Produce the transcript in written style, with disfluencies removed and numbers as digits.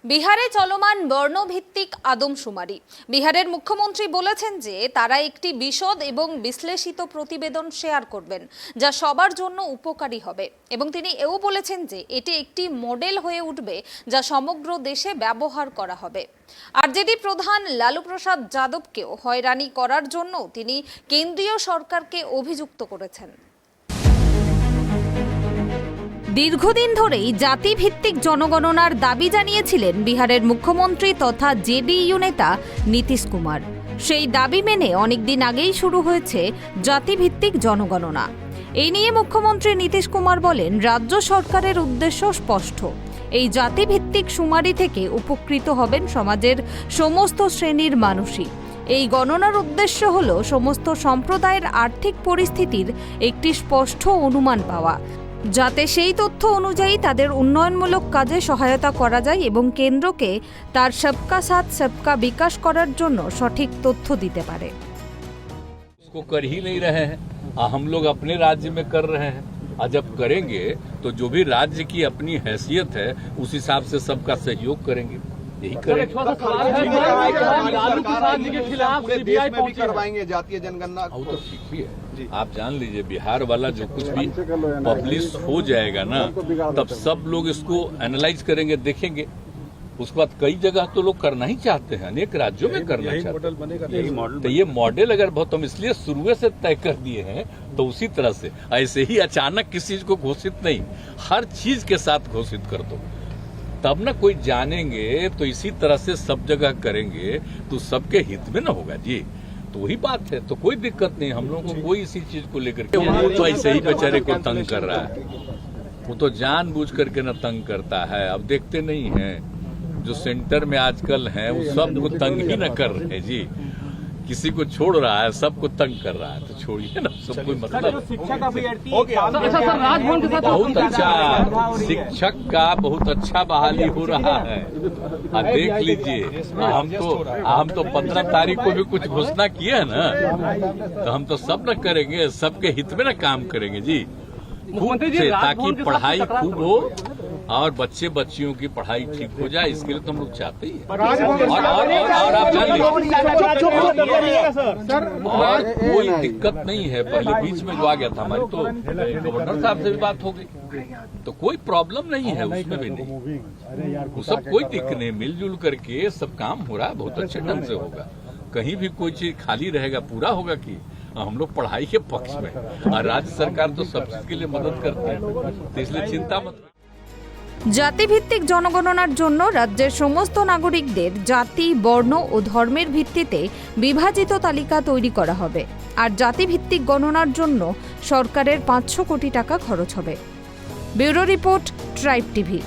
বিহারে চলমান বর্ণভিত্তিক আদমশুমারি। বিহারের মুখ্যমন্ত্রী বলেছেন যে তারা একটি বিশদ এবং বিশ্লেষিত প্রতিবেদন শেয়ার করবেন, যা সবার জন্য উপকারী হবে। এবং তিনি এও বলেছেন যে এটি একটি মডেল হয়ে উঠবে, যা সমগ্র দেশে ব্যবহার করা হবে। আরজেডি প্রধান লালু প্রসাদ যাদবকেও হয়রানি করার জন্য তিনি কেন্দ্রীয় সরকারকে অভিযুক্ত করেছেন। দীর্ঘদিন ধরেই জাতিভিত্তিক জনগণনার দাবি জানিয়েছিলেন বিহারের মুখ্যমন্ত্রী তথা জেডিইউ নেতা নীতিশ কুমার। সেই দাবি মেনে অনেকদিন আগেই শুরু হয়েছে জাতিভিত্তিক জনগণনা। এই নিয়ে মুখ্যমন্ত্রী নীতিশ কুমার বলেন, রাজ্য সরকারের উদ্দেশ্য স্পষ্ট। এই জাতিভিত্তিক শুমারি থেকে উপকৃত হবেন সমাজের সমস্ত শ্রেণীর মানুষই। এই গণনার উদ্দেশ্য হল সমস্ত সম্প্রদায়ের আর্থিক পরিস্থিতির একটি স্পষ্ট অনুমান পাওয়া, যাতে সেই তথ্য অনুযায়ী তাদের উন্নয়নমূলক কাজে সহায়তা করা যায় এবং কেন্দ্রকে তার সবকা সাথ সবকা বিকাশ করার জন্য সঠিক তথ্য দিতে পারে। उसको कर ही नहीं रहे हैं, हम लोग अपने राज्य में कर रहे हैं। और जब करेंगे तो जो भी राज्य की अपनी हैसियत है उस हिसाब से सबका सहयोग करेंगे। यही करेंगे। करवाएंगे जातीय जनगणना। वो तो ठीक भी है। आप जान लीजिए, बिहार वाला जो कुछ भी पब्लिश हो जाएगा ना, तब सब लोग इसको एनालाइज करेंगे, देखेंगे। उसके बाद कई जगह तो लोग करना ही चाहते हैं, अनेक राज्यों में करना चाहते हैं। तो ये मॉडल अगर बहुत हम इसलिए शुरू से तय कर दिए हैं, तो उसी तरह से ऐसे ही अचानक किसी चीज को घोषित नहीं, हर चीज के साथ घोषित कर दो, तब ना कोई जानेंगे। तो इसी तरह से सब जगह करेंगे तो सबके हित में ना होगा जी। तो वही बात है, तो कोई दिक्कत नहीं, हम लोग को कोई इसी चीज को लेकर के वो तो ऐसे ही बेचारे को तंग कर रहा है। वो तो जानबूझ करके ना तंग करता है। अब देखते नहीं है जो सेंटर में आजकल है वो सबको तंग ही न कर रहे हैं जी। किसी को छोड़ रहा है, सबको तंग कर रहा है, तो छोड़िए ना, सब कोई मतलब। बहुत अच्छा शिक्षक का बहुत अच्छा बहाली हो रहा है। देख लीजिए, हम तो 15 तारीख को भी कुछ घोषणा किए है ना, तो हम तो सब न करेंगे, सबके हित में न काम करेंगे जी, खूब से, ताकि पढ़ाई खूब हो और बच्चे बच्चियों की पढ़ाई ठीक हो जाए। इसके लिए तो हम लोग चाहते ही हैं। और आप जान लीजिए, और कोई दिक्कत नहीं है। पहले बीच में जो आ गया था हमारी, तो गवर्नर साहब से भी बात हो गई, तो कोई प्रॉब्लम नहीं है उसमें भी नहीं। वो सब कोई दिक्कत नहीं, मिलजुल करके सब काम हो रहा है, बहुत अच्छे ढंग से होगा। कहीं भी कोई चीज खाली रहेगा, पूरा होगा कि हम लोग पढ़ाई के पक्ष में, और राज्य सरकार तो सब चीज के लिए मदद करते हैं, तो इसलिए चिंता मत। জাতিভিত্তিক জনগণনার জন্য রাজ্যের সমস্ত নাগরিকদের জাতি, বর্ণ ও ধর্মের ভিত্তিতে বিভাজিত তালিকা তৈরি করা হবে। আর জাতিভিত্তিক গণনার জন্য সরকারের 500 কোটি টাকা খরচ হবে। Bureau report, tribe TV.